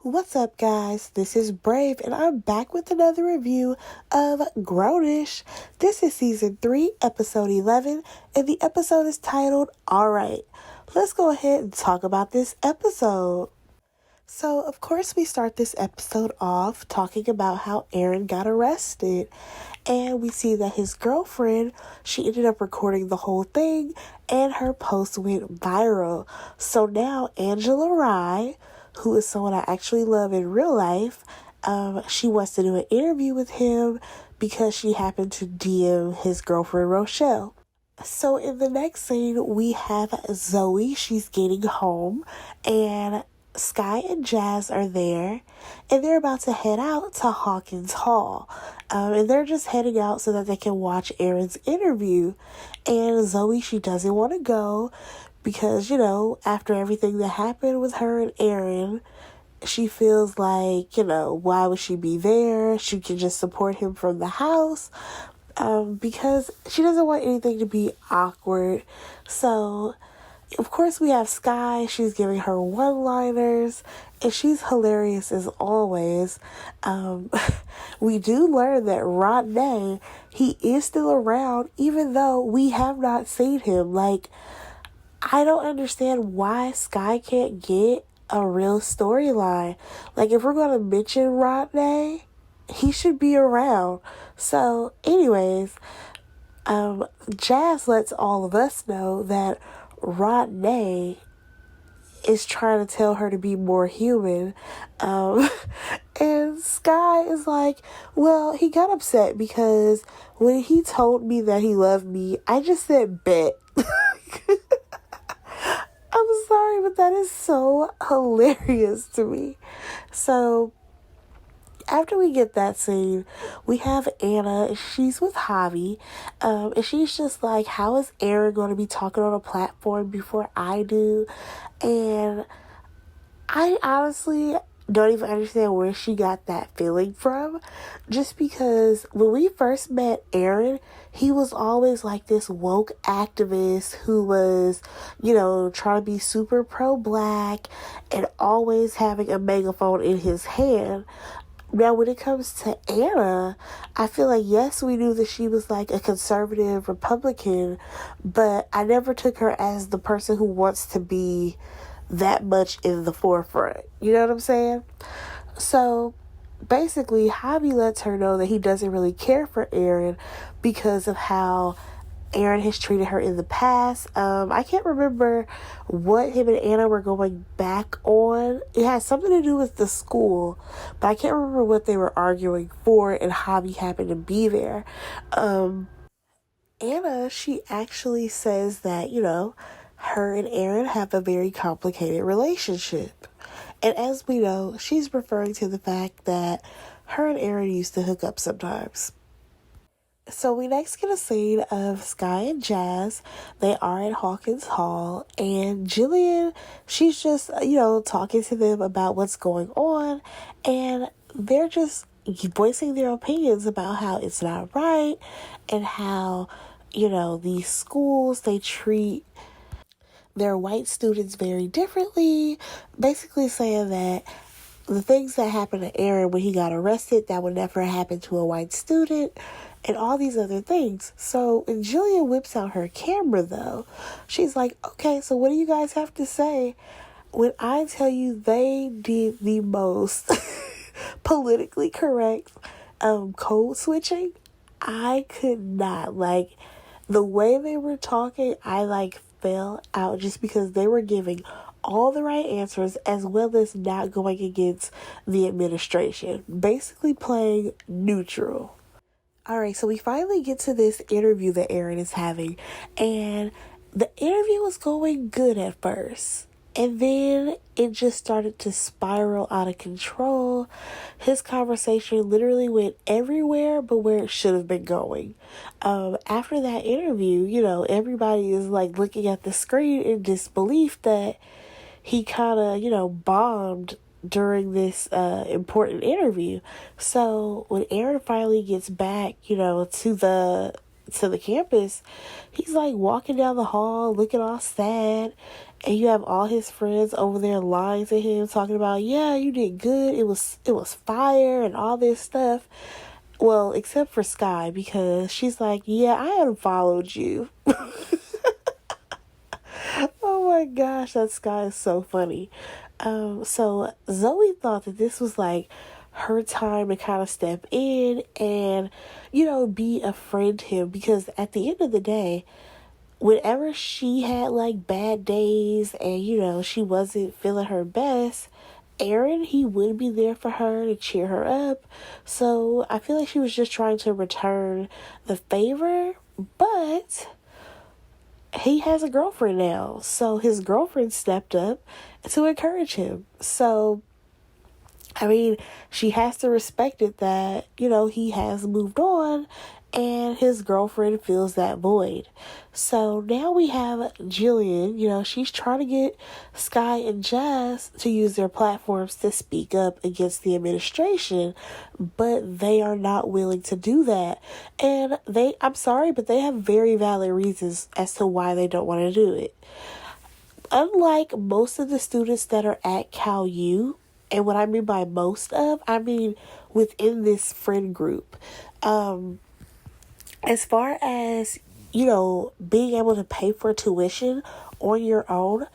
What's up, guys? This is Brave, and I'm back with another review of Grownish. This is season 3, episode 11, and the episode is titled Alright. Let's go ahead and talk about this episode. So, of course, we start this episode off talking about how Aaron got arrested. And we see that his girlfriend, she ended up recording the whole thing, and her post went viral. So now Angela Rye, who is someone I actually love in real life, she wants to do an interview with him because she happened to DM his girlfriend Rochelle. So in the next scene, we have Zoe. She's getting home, and Sky and Jazz are there, and they're about to head out to Hawkins Hall. And they're just heading out so that they can watch Aaron's interview. And Zoe, she doesn't want to go because, after everything that happened with her and Aaron, she feels like, why would she be there? She can just support him from the house. Because she doesn't want anything to be awkward. So, of course, we have Sky. She's giving her one-liners, and she's hilarious as always. We do learn that Rodney, he is still around, even though we have not seen him. I don't understand why Sky can't get a real storyline. If we're going to mention Rodney, he should be around. So, anyways, Jazz lets all of us know that Rodney is trying to tell her to be more human. And Sky is like, well, he got upset because when he told me that he loved me, I just said bet. I'm sorry, but that is so hilarious to me. So, after we get that scene, we have Anna. She's with Javi, and she's just like, how is Aaron going to be talking on a platform before I do? And I honestly don't even understand where she got that feeling from. Just because when we first met Aaron, he was always like this woke activist who was, trying to be super pro-black and always having a megaphone in his hand. Now, when it comes to Anna, I feel like, yes, we knew that she was like a conservative Republican, but I never took her as the person who wants to be that much in the forefront. You know what I'm saying? So, basically, Javi lets her know that he doesn't really care for Aaron because of how Aaron has treated her in the past. I can't remember what him and Anna were going back on. It had something to do with the school, but I can't remember what they were arguing for, and Javi happened to be there. Anna, she actually says that, her and Aaron have a very complicated relationship. And as we know, she's referring to the fact that her and Aaron used to hook up sometimes. So we next get a scene of Sky and Jazz. They are at Hawkins Hall, and Jillian, she's just, talking to them about what's going on, and they're just voicing their opinions about how it's not right, and how, these schools, they treat their white students very differently, basically saying that the things that happened to Aaron when he got arrested, that would never happen to a white student, and all these other things. So when Jillian whips out her camera, though, she's like, okay, so what do you guys have to say? When I tell you they did the most politically correct code switching, I could not. The way they were talking, I fell out just because they were giving all the right answers as well as not going against the administration. Basically playing neutral. Alright, so we finally get to this interview that Aaron is having, and the interview was going good at first, and then it just started to spiral out of control. His conversation literally went everywhere but where it should have been going. After that interview, everybody is looking at the screen in disbelief that he kind of, bombed during this important interview. So when Aaron finally gets back, to the campus, he's walking down the hall looking all sad, And you have all his friends over there lying to him, talking about, yeah, you did good. It was fire and all this stuff. Well, except for Sky, because she's like, yeah, I unfollowed you. Oh my gosh, that Sky is so funny. So Zoe thought that this was like her time to kind of step in and, be a friend to him, because at the end of the day, whenever she had like bad days and, she wasn't feeling her best, Aaron, he would be there for her to cheer her up. So I feel like she was just trying to return the favor, but he has a girlfriend now. So his girlfriend stepped up to encourage him. So, I mean, she has to respect it that, he has moved on and his girlfriend fills that void. So now we have Jillian, she's trying to get Sky and Jazz to use their platforms to speak up against the administration, but they are not willing to do that. And I'm sorry, but they have very valid reasons as to why they don't want to do it. Unlike most of the students that are at Cal U, and what I mean by most of, I mean within this friend group, as far as, being able to pay for tuition on your own,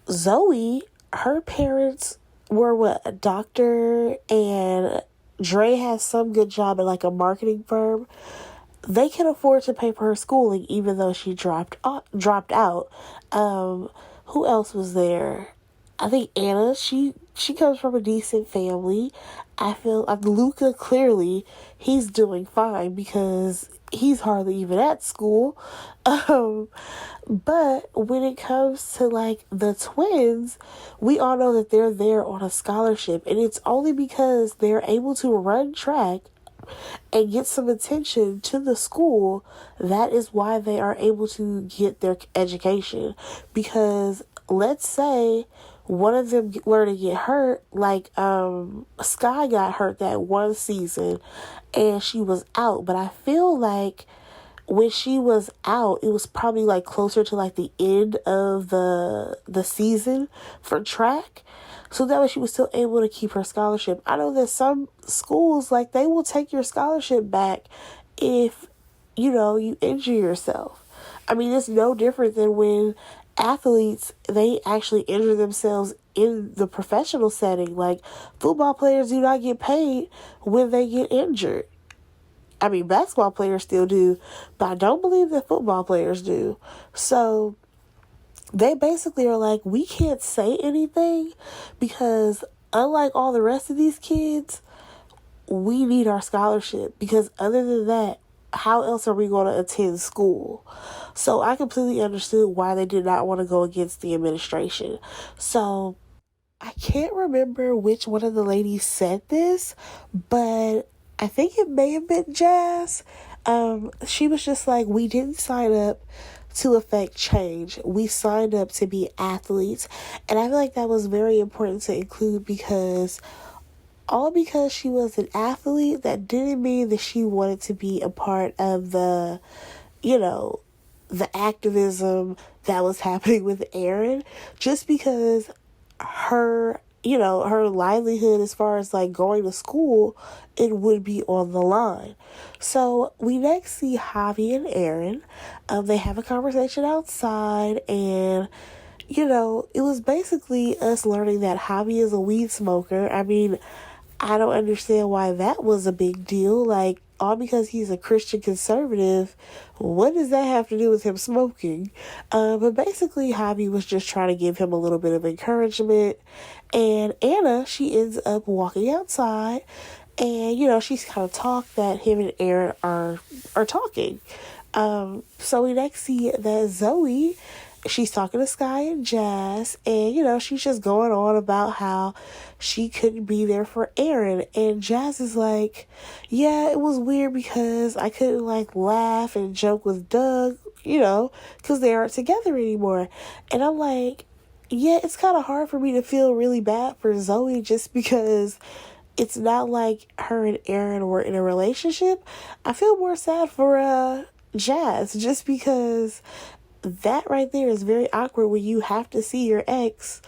Zoe, her parents were a doctor, and Dre has some good job at like a marketing firm. They can afford to pay for her schooling, even though she dropped out. Who else was there? I think Anna. She comes from a decent family. I feel like Luca, clearly he's doing fine because he's hardly even at school. But when it comes to like the twins, we all know that they're there on a scholarship, and it's only because they're able to run track and get some attention to the school. That is why they are able to get their education. Because let's say one of them were to get hurt, like Sky got hurt that one season and she was out, but I feel like when she was out, it was probably like closer to like the end of the season for track. So that way she was still able to keep her scholarship. I know that some schools, like, they will take your scholarship back if, you injure yourself. I mean, it's no different than when athletes, they actually injure themselves in the professional setting. Like, football players do not get paid when they get injured. I mean, basketball players still do, but I don't believe that football players do. So they basically are like, we can't say anything because unlike all the rest of these kids, we need our scholarship, because other than that, how else are we going to attend school? So I completely understood why they did not want to go against the administration. So I can't remember which one of the ladies said this, but I think it may have been Jazz. She was just like, we didn't sign up to affect change. We signed up to be athletes. And I feel like that was very important to include, because she was an athlete, that didn't mean that she wanted to be a part of the activism that was happening with Aaron. Just because her livelihood as far as like going to school, it would be on the line. So we next see Javi and Aaron. They have a conversation outside, and it was basically us learning that Javi is a weed smoker. I mean, I don't understand why that was a big deal. Like, all because he's a Christian conservative, what does that have to do with him smoking? But basically, Javi was just trying to give him a little bit of encouragement. And Anna, she ends up walking outside, and, she's kind of talked that him and Aaron are talking. So we next see that Zoe, she's talking to Sky and Jazz, and, she's just going on about how she couldn't be there for Aaron. And Jazz is like, yeah, it was weird because I couldn't, like, laugh and joke with Doug, because they aren't together anymore. And I'm like, yeah, it's kind of hard for me to feel really bad for Zoe, just because it's not like her and Aaron were in a relationship. I feel more sad for Jazz, just because that right there is very awkward when you have to see your ex,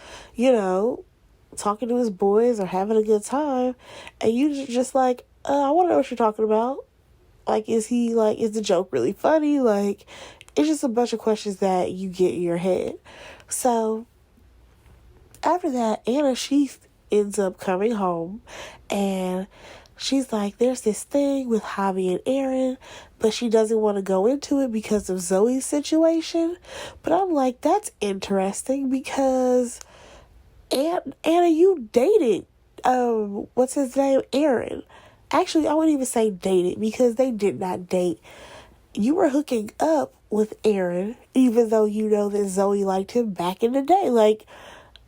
talking to his boys or having a good time, and you just like, I want to know what you're talking about. Like, is the joke really funny? Like, it's just a bunch of questions that you get in your head. So, after that, Anna, she ends up coming home, and she's like, there's this thing with Javi and Aaron, but she doesn't want to go into it because of Zoe's situation. But I'm like, that's interesting because Anna, you dated, what's his name? Aaron. Actually, I wouldn't even say dated because they did not date. You were hooking up with Aaron, even though you know that Zoe liked him back in the day. Like,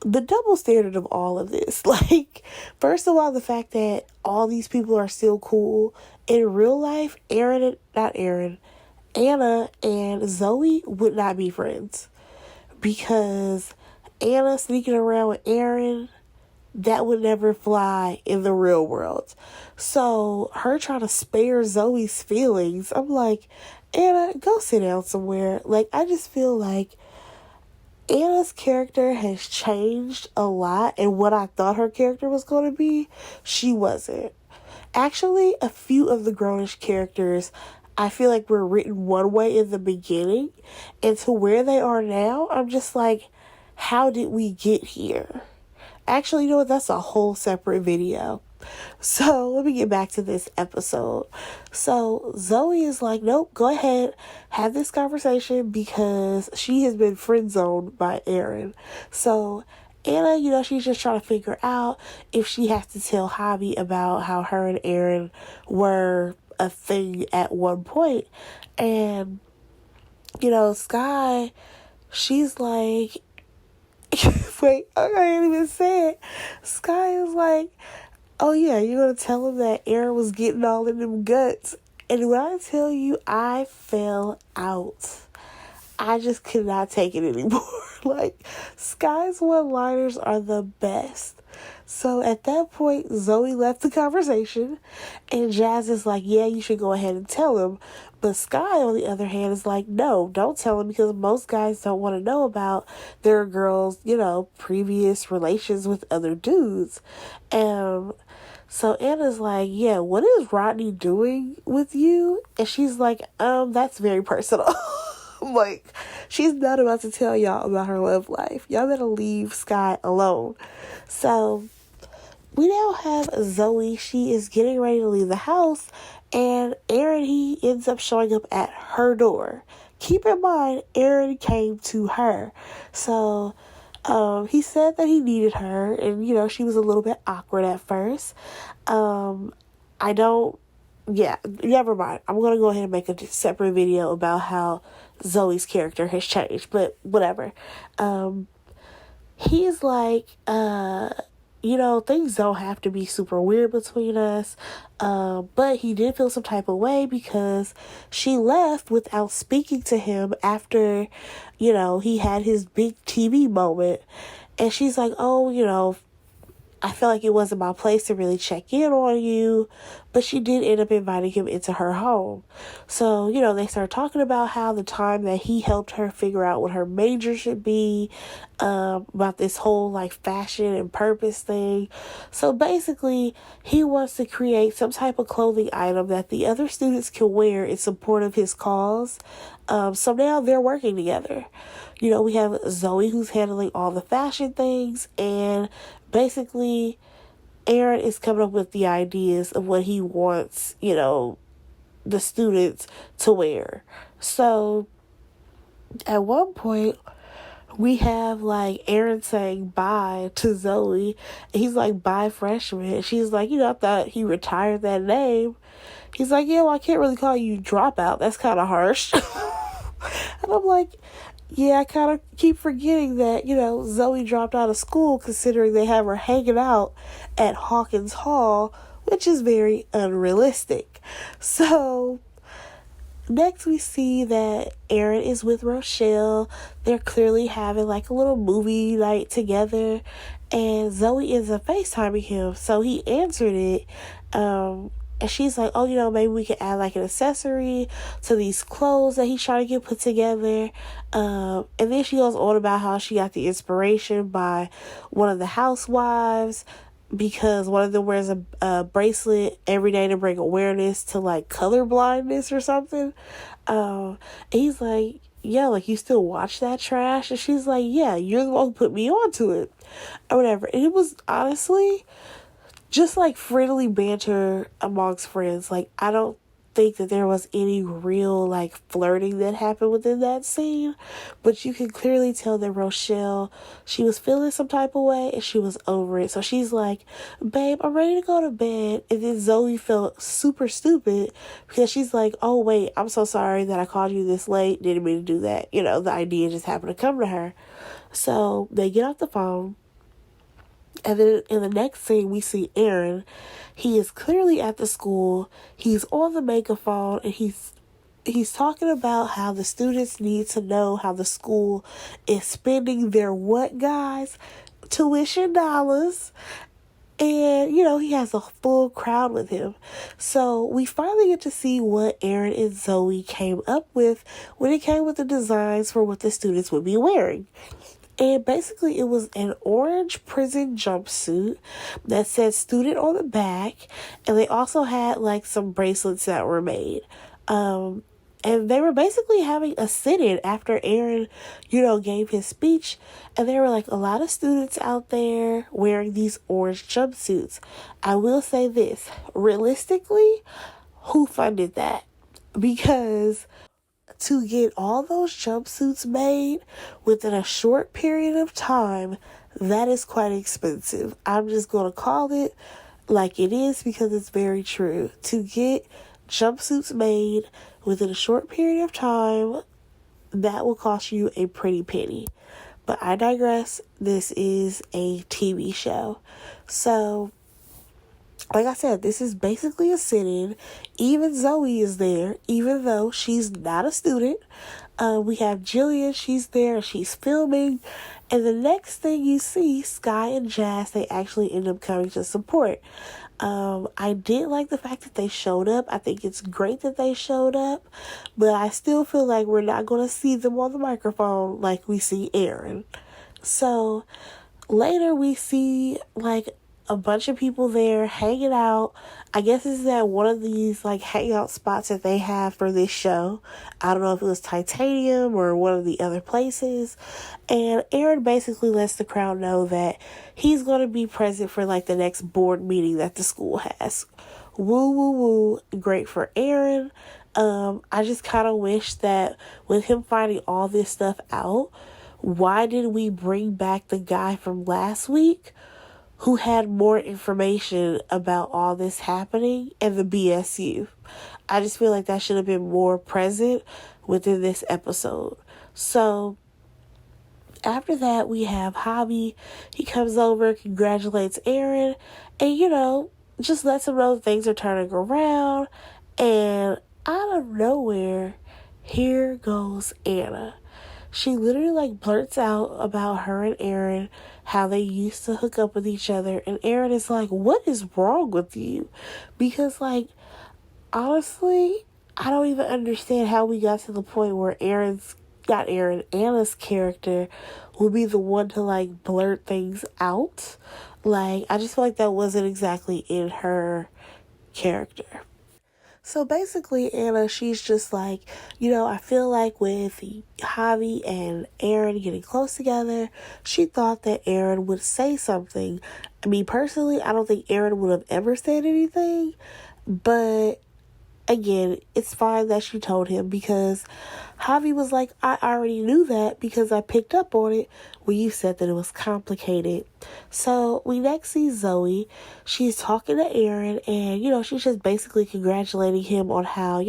the double standard of all of this. Like, first of all, the fact that all these people are still cool. In real life, Anna and Zoe would not be friends. Because Anna sneaking around with Aaron, that would never fly in the real world. So her trying to spare Zoe's feelings, I'm like, Anna, go sit down somewhere. Like, I just feel like Anna's character has changed a lot, and what I thought her character was going to be, she wasn't. Actually, a few of the Grownish characters, I feel like were written one way in the beginning, and to where they are now, I'm just like, how did we get here? Actually, you know what? That's a whole separate video. So let me get back to this episode. So Zoe is like, nope, go ahead, have this conversation because she has been friend zoned by Aaron. So Anna, she's just trying to figure out if she has to tell Javi about how her and Aaron were a thing at one point. And, Sky, she's like, wait, I can't even say it. Sky is like, oh yeah, you're going to tell him that Aaron was getting all in them guts. And when I tell you, I fell out. I just could not take it anymore. Like, Sky's one-liners are the best. So at that point, Zoe left the conversation, and Jazz is like, yeah, you should go ahead and tell him. But Sky, on the other hand, is like, no, don't tell him because most guys don't want to know about their girls', previous relations with other dudes. So Anna's like, yeah, what is Rodney doing with you? And she's like, that's very personal. Like, she's not about to tell y'all about her love life. Y'all better leave Sky alone. So we now have Zoe. She is getting ready to leave the house, and Aaron, he ends up showing up at her door. Keep in mind, Aaron came to her. So he said that he needed her, and, she was a little bit awkward at first. Never mind. I'm going to go ahead and make a separate video about how Zoe's character has changed, but whatever. He's like, things don't have to be super weird between us, but he did feel some type of way because she left without speaking to him after, he had his big TV moment, and she's like, oh, I feel like it wasn't my place to really check in on you, but she did end up inviting him into her home. So, they started talking about how the time that he helped her figure out what her major should be, about this whole, fashion and purpose thing. So, basically, he wants to create some type of clothing item that the other students can wear in support of his cause. So now they're working together. We have Zoe who's handling all the fashion things, and basically, Aaron is coming up with the ideas of what he wants, the students to wear. So, at one point, we have, Aaron saying bye to Zoe. And he's like, bye, freshman. And she's like, I thought he retired that name. He's like, yeah, well, I can't really call you dropout. That's kind of harsh. And I'm like, yeah, I kind of keep forgetting that, Zoe dropped out of school considering they have her hanging out at Hawkins Hall, which is very unrealistic. So, next we see that Aaron is with Rochelle. They're clearly having a little movie night together, and Zoe ends up FaceTiming him. So he answered it, And she's like, oh, maybe we could add like an accessory to these clothes that he's trying to get put together. And then she goes on about how she got the inspiration by one of the housewives, because one of them wears a bracelet every day to bring awareness to like color blindness or something. And he's like, yeah, like, you still watch that trash? And she's like, yeah, you're the one who put me onto it, or whatever. And it was honestly just like friendly banter amongst friends. Like, I don't think that there was any real like flirting that happened within that scene, but you can clearly tell that Rochelle, she was feeling some type of way and she was over it. So she's like, babe, I'm ready to go to bed. And then Zoe felt super stupid because she's like, oh wait, I'm so sorry that I called you this late, didn't mean to do that. The idea just happened to come to her. So they get off the phone. And then in the next scene, we see Aaron. He is clearly at the school. He's on the megaphone, and he's talking about how the students need to know how the school is spending their what, guys? Tuition dollars. And, he has a full crowd with him. So we finally get to see what Aaron and Zoe came up with when it came with the designs for what the students would be wearing. And basically, it was an orange prison jumpsuit that said student on the back. And they also had like some bracelets that were made. And they were basically having a sit-in after Aaron, gave his speech. And there were like a lot of students out there wearing these orange jumpsuits. I will say this, realistically, who funded that? Because to get all those jumpsuits made within a short period of time, that is quite expensive. I'm just going to call it like it is because it's very true. To get jumpsuits made within a short period of time, that will cost you a pretty penny. But I digress. This is a TV show. So, like I said, this is basically a sit-in. Even Zoe is there, even though she's not a student. We have Jillian, she's there, she's filming. And the next thing you see, Sky and Jazz, they actually end up coming to support. I did like the fact that they showed up. I think it's great that they showed up. But I still feel like we're not going to see them on the microphone like we see Aaron. So later we see like a bunch of people there hanging out. I guess this is at one of these like hangout spots that they have for this show. I don't know if it was Titanium or one of the other places. And Aaron basically lets the crowd know that he's going to be present for like the next board meeting that the school has. Woo, woo, woo. Great for Aaron. I just kind of wish that with him finding all this stuff out, why did we bring back the guy from last week who had more information about all this happening and the BSU? I just feel like that should have been more present within this episode. So after that, we have Javi. He comes over, congratulates Aaron, and, just lets him know things are turning around. And out of nowhere, here goes Anna. She literally like blurts out about her and Aaron, how they used to hook up with each other. And Aaron is like, what is wrong with you? Because like, honestly, I don't even understand how we got to the point where Anna's character will be the one to like blurt things out. Like, I just feel like that wasn't exactly in her character. So basically, Anna, she's just like, I feel like with Javi and Aaron getting close together, she thought that Aaron would say something. I mean, personally, I don't think Aaron would have ever said anything, but again, it's fine that she told him, because Javi was like, I already knew that because I picked up on it when you said that it was complicated. So we next see Zoe. She's talking to Aaron, and, she's just basically congratulating him on how,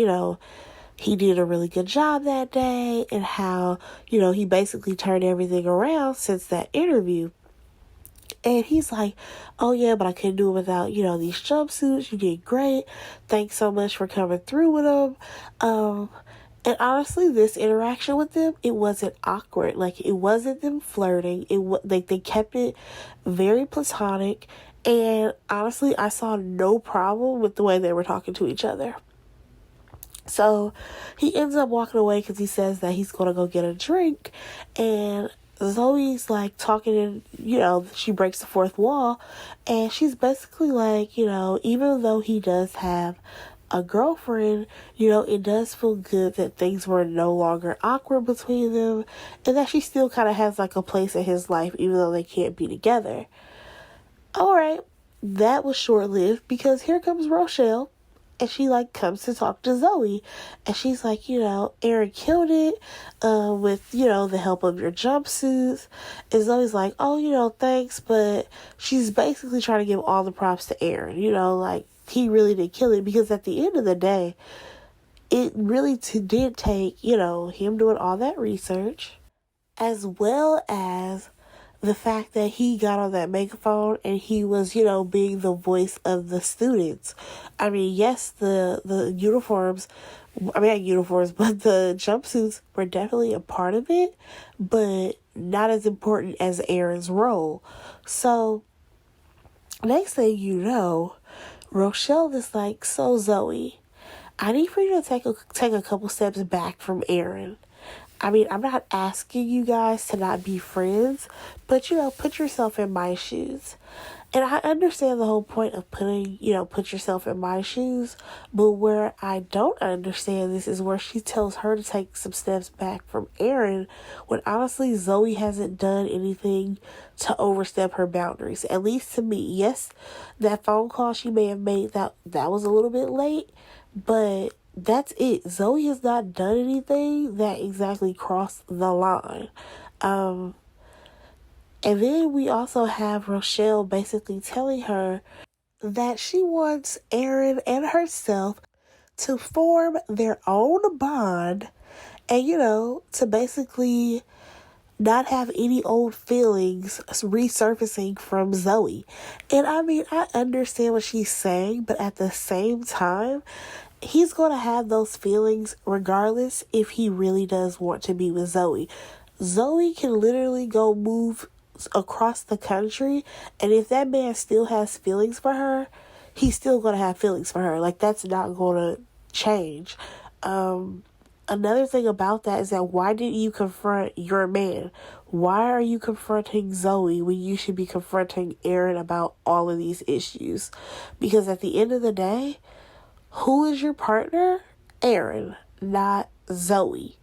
he did a really good job that day, and how, he basically turned everything around since that interview. And he's like, oh yeah, but I couldn't do it without, these jumpsuits. You did great. Thanks so much for coming through with them. And honestly, this interaction with them, it wasn't awkward. Like, it wasn't them flirting. They kept it very platonic. And honestly, I saw no problem with the way they were talking to each other. So he ends up walking away because he says that he's going to go get a drink. And Zoe's like talking, and she breaks the fourth wall. And she's basically like, even though he does have a girlfriend, it does feel good that things were no longer awkward between them. And that she still kind of has like a place in his life, even though they can't be together. All right, that was short-lived because here comes Rochelle, and she like comes to talk to Zoe, and she's like, Aaron killed it with the help of your jumpsuits. And Zoe's like, oh, thanks, but she's basically trying to give all the props to Aaron, like he really did kill it, because at the end of the day, it really did take him doing all that research, as well as the fact that he got on that megaphone and he was, being the voice of the students. I mean, yes, the uniforms, not uniforms, but the jumpsuits were definitely a part of it, but not as important as Aaron's role. So, next thing you know, Rochelle is like, so Zoe, I need for you to take a couple steps back from Aaron. I mean, I'm not asking you guys to not be friends, but, put yourself in my shoes. And I understand the whole point of put yourself in my shoes. But where I don't understand this is where she tells her to take some steps back from Aaron, when honestly Zoe hasn't done anything to overstep her boundaries. At least to me. Yes, that phone call she may have made, that was a little bit late, but that's it. Zoe has not done anything that exactly crossed the line. And then we also have Rochelle basically telling her that she wants Aaron and herself to form their own bond and, to basically not have any old feelings resurfacing from Zoe. And I mean, I understand what she's saying, but at the same time, he's going to have those feelings regardless if he really does want to be with Zoe. Zoe can literally go move across the country, and if that man still has feelings for her, he's still going to have feelings for her. Like, that's not going to change. Another thing about that is that why didn't you confront your man? Why are you confronting Zoe when you should be confronting Aaron about all of these issues? Because at the end of the day, who is your partner? Aaron, not Zoe.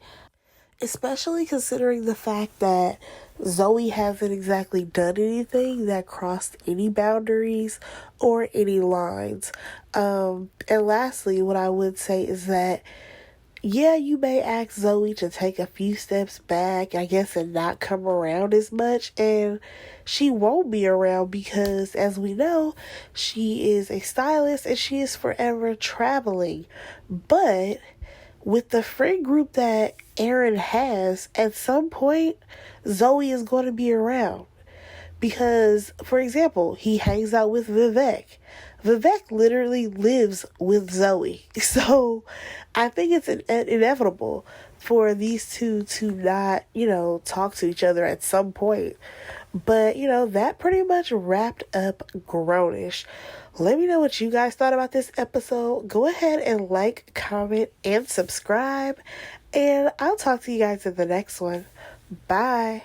Especially considering the fact that Zoe hasn't exactly done anything that crossed any boundaries or any lines. And lastly, what I would say is that, yeah, you may ask Zoe to take a few steps back, I guess, and not come around as much. And she won't be around because, as we know, she is a stylist and she is forever traveling. But with the friend group that Aaron has, at some point, Zoe is going to be around. Because, for example, he hangs out with Vivek. Vivek literally lives with Zoe. So I think it's inevitable for these two to not, talk to each other at some point. But, that pretty much wrapped up Grownish. Let me know what you guys thought about this episode. Go ahead and like, comment, and subscribe. And I'll talk to you guys in the next one. Bye.